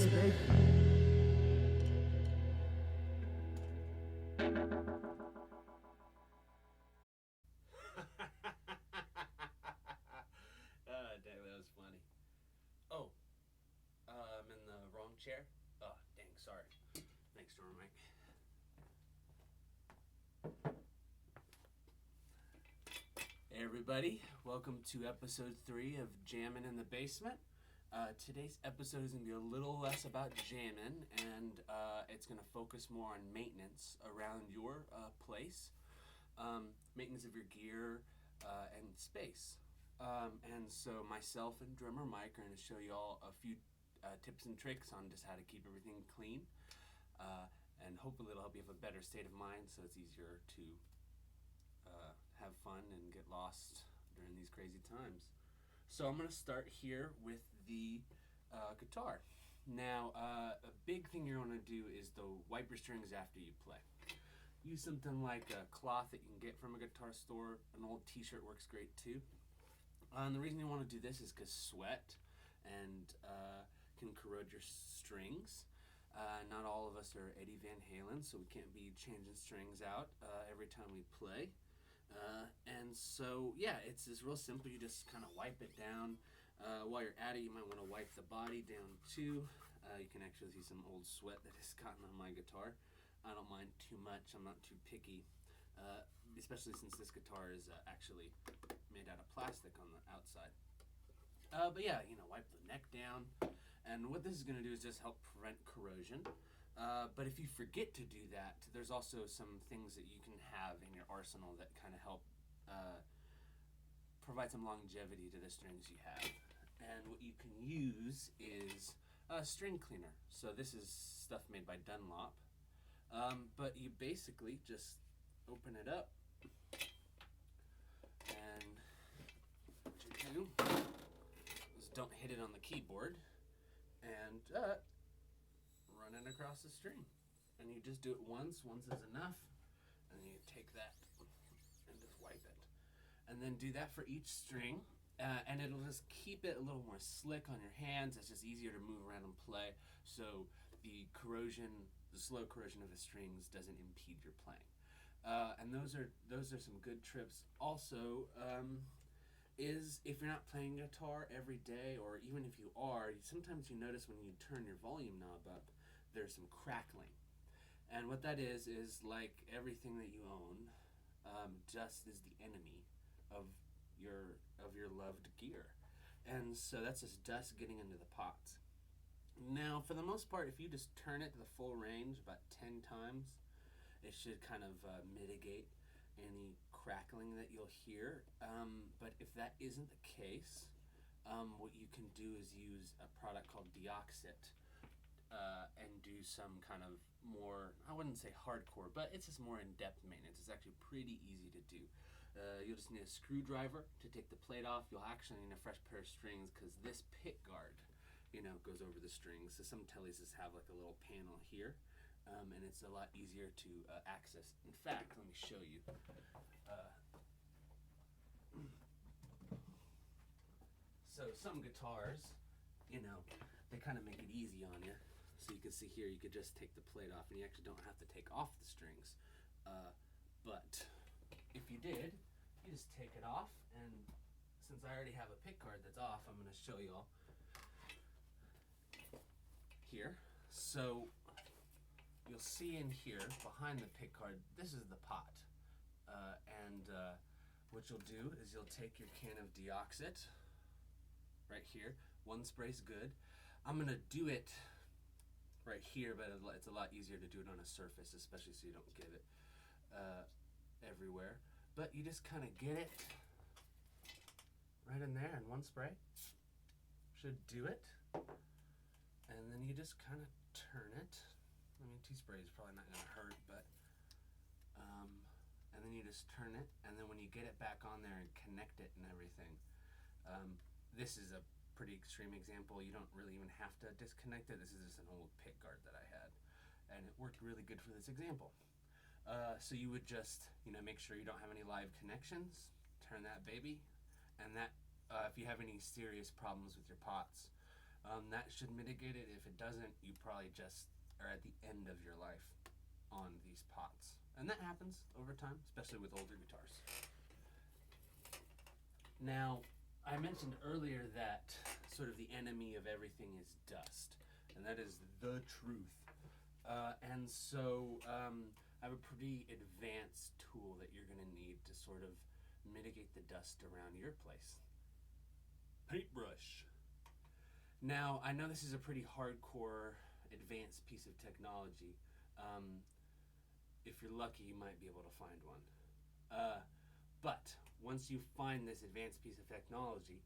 Dang, that was funny. Oh, I'm in the wrong chair? Oh, dang, sorry. Thanks, Storm Mike. Hey, everybody. Welcome to episode 3 of Jammin in the Basement. Today's episode is going to be a little less about jamming, and it's going to focus more on maintenance around your place, maintenance of your gear, and space. And so myself and drummer Mike are going to show you all a few tips and tricks on just how to keep everything clean. And hopefully it'll help you have a better state of mind so it's easier to have fun and get lost during these crazy times. So I'm going to start here with the guitar. Now, a big thing you're going to do is to wipe your strings after you play. Use something like a cloth that you can get from a guitar store. An old t-shirt works great too. And the reason you want to do this is because sweat and can corrode your strings. Not all of us are Eddie Van Halen, so we can't be changing strings out every time we play. And so, yeah, it's just real simple. You just kind of wipe it down. While you're at it, you might want to wipe the body down too. You can actually see some old sweat that has gotten on my guitar. I don't mind too much. I'm not too picky. Especially since this guitar is actually made out of plastic on the outside. But yeah, wipe the neck down. And what this is going to do is just help prevent corrosion. But if you forget to do that, there's also some things that you can have in your arsenal that kind of help provide some longevity to the strings you have. And what you can use is a string cleaner. So this is stuff made by Dunlop. But you basically just open it up, and what you do is don't hit it on the keyboard, and run it across the string. And you just do it once is enough, and then you take that and just wipe it. And then do that for each string, and it'll just keep it a little more slick on your hands. It's just easier to move around and play, so the slow corrosion of the strings doesn't impede your playing. And those are some good trips. Also, is if you're not playing guitar every day, or even if you are, sometimes you notice when you turn your volume knob up, there's some crackling. And what that is like everything that you own, dust is the enemy of your loved gear. And so that's just dust getting into the pots. Now, for the most part, if you just turn it to the full range about 10 times, it should kind of mitigate any crackling that you'll hear. But if that isn't the case, what you can do is use a product called Deoxit and do some kind of more, I wouldn't say hardcore, but it's just more in-depth maintenance. It's actually pretty easy to do. You'll just need a screwdriver to take the plate off. You'll actually need a fresh pair of strings because this pick guard, goes over the strings. So some tellies just have like a little panel here. And it's a lot easier to access. In fact, let me show you. So some guitars, they kind of make it easy on you. So you can see here, you could just take the plate off, and you actually don't have to take off the strings. But if you did, you just take it off, and since I already have a pick guard that's off, I'm going to show you all here. So you'll see in here, behind the pick guard, this is the pot. And what you'll do is you'll take your can of Deoxit, right here. One spray's good. I'm going to do it right here, but it's a lot easier to do it on a surface, especially so you don't give it everywhere. But you just kind of get it right in there, and one spray should do it. And then you just kind of turn it. I mean, 2 sprays is probably not going to hurt, but and then you just turn it, and then when you get it back on there and connect it and everything, this is a pretty extreme example. You don't really even have to disconnect it. This is just an old pick guard that I had, and it worked really good for this example. So you would just, make sure you don't have any live connections, turn that baby, and that if you have any serious problems with your pots, That should mitigate it. If it doesn't, you probably just are at the end of your life on these pots. And that happens over time, especially with older guitars. Now, I mentioned earlier that sort of the enemy of everything is dust, and that is the truth. And so I have a pretty advanced tool that you're going to need to sort of mitigate the dust around your place. Paintbrush. Now, I know this is a pretty hardcore, advanced piece of technology. If you're lucky, you might be able to find one. But once you find this advanced piece of technology,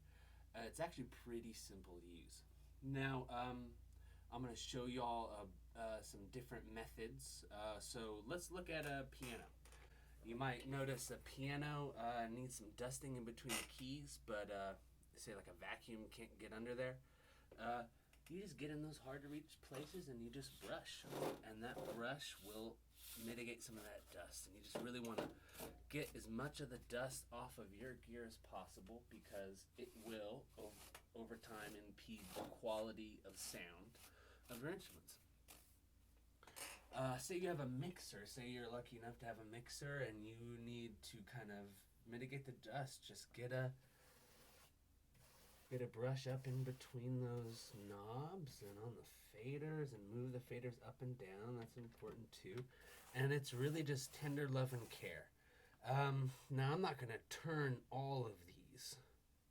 it's actually pretty simple to use. Now, I'm going to show you all some different methods. So let's look at a piano. You might notice a piano needs some dusting in between the keys, but say like a vacuum can't get under there. You just get in those hard to reach places and you just brush, and that brush will mitigate some of that dust. And you just really want to get as much of the dust off of your gear as possible, because it will over time impede the quality of sound of your instruments. Say you have a mixer, say you're lucky enough to have a mixer and you need to kind of mitigate the dust. Just get a brush up in between those knobs and on the faders, and move the faders up and down. That's important too. And it's really just tender love and care. Now, I'm not going to turn all of these.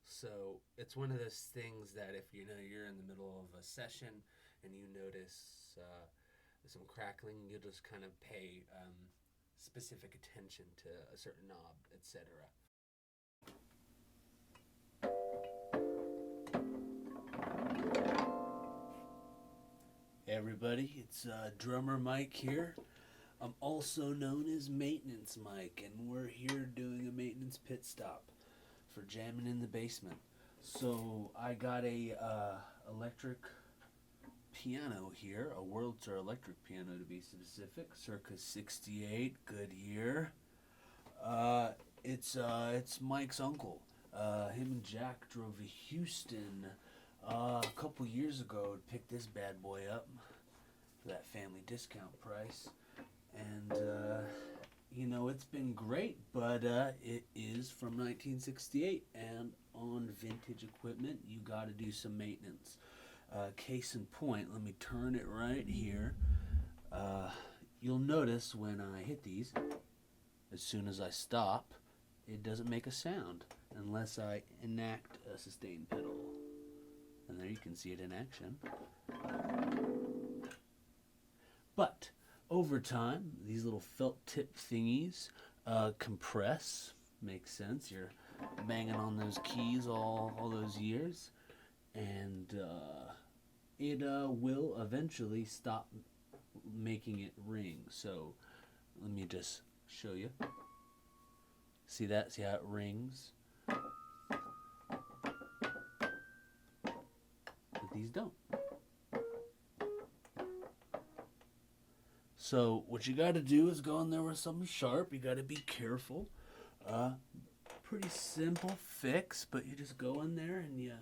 So it's one of those things that if you know you're in the middle of a session and you notice some crackling, you'll just kind of pay specific attention to a certain knob, etc. Hey everybody, it's drummer Mike here. I'm also known as Maintenance Mike, and we're here doing a maintenance pit stop for Jammin' in the Basement. So I got a electric piano here, a World Tour electric piano to be specific, circa 68, good year. It's Mike's uncle. Him and Jack drove to Houston a couple years ago to pick this bad boy up for that family discount price. And, it's been great, but it is from 1968, and on vintage equipment, you gotta do some maintenance. Case in point, let me turn it right here. You'll notice when I hit these, as soon as I stop, it doesn't make a sound unless I enact a sustain pedal. And there you can see it in action. But over time, these little felt tip thingies compress. Makes sense. You're banging on those keys all those years, and it will eventually stop making it ring. So let me just show you. See that? See how it rings? But these don't. So what you got to do is go in there with something sharp. You got to be careful. Pretty simple fix, but you just go in there and you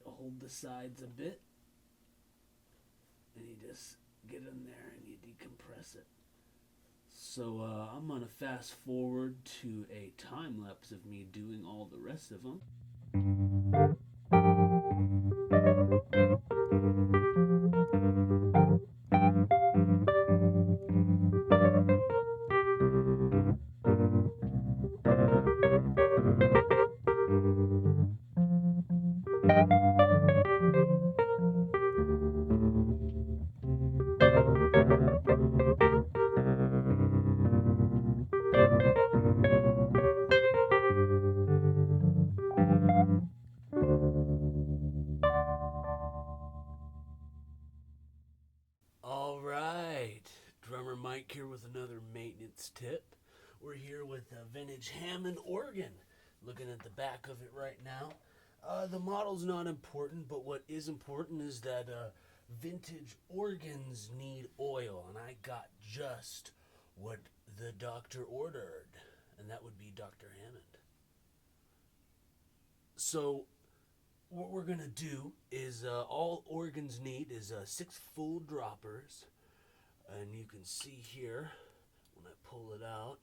hold the sides a bit, and you just get in there and you decompress it. So I'm going to fast forward to a time lapse of me doing all the rest of them. All right, drummer Mike here with another maintenance tip. We're here with a vintage Hammond organ. Looking at the back of it right now. The model's not important, but what is important is that vintage organs need oil, and I got just what the doctor ordered, and that would be Dr. Hammond. So what we're gonna do is all organs need is 6 full droppers, and you can see here when I pull it out,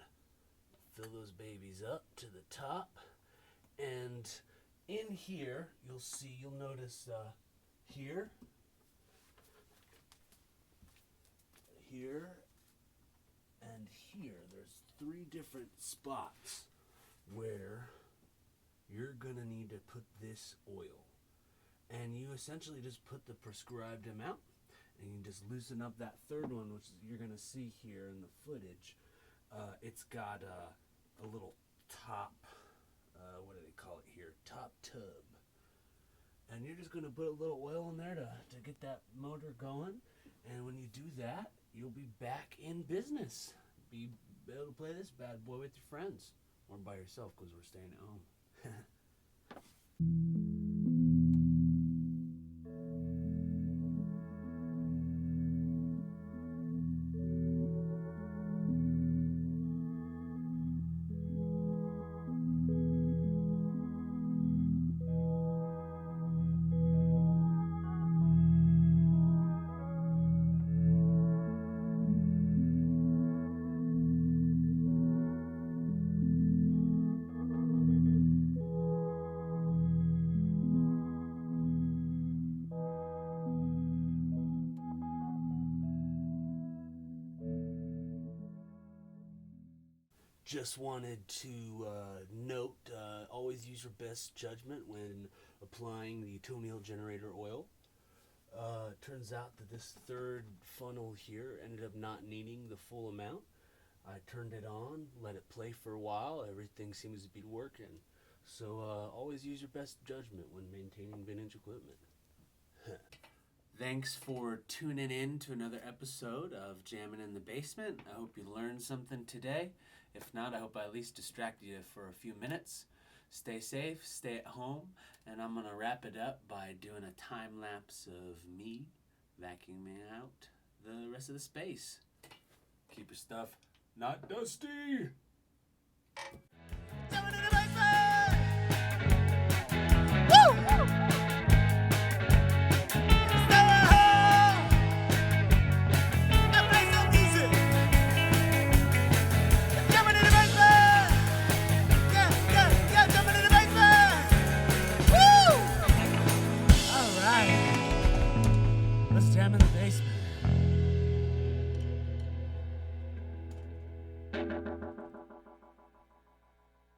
fill those babies up to the top, and in here you'll notice here, and here there's 3 different spots where you're gonna need to put this oil. And you essentially just put the prescribed amount, and you just loosen up that third one, which you're gonna see here in the footage. It's got a little top, what do they call it here? Top tub. And you're just gonna put a little oil in there to get that motor going. And when you do that, you'll be back in business. Be able to play this bad boy with your friends, or by yourself because we're staying at home. Just wanted to note, always use your best judgment when applying the toenail generator oil. Turns out that this third funnel here ended up not needing the full amount. I turned it on, let it play for a while, everything seems to be working. So always use your best judgment when maintaining vintage equipment. Thanks for tuning in to another episode of Jammin' in the Basement. I hope you learned something today. If not, I hope I at least distracted you for a few minutes. Stay safe, stay at home, and I'm going to wrap it up by doing a time lapse of me vacuuming out the rest of the space. Keep your stuff not dusty. Jammin' in the Basement! Woo! Let's jam in the basement.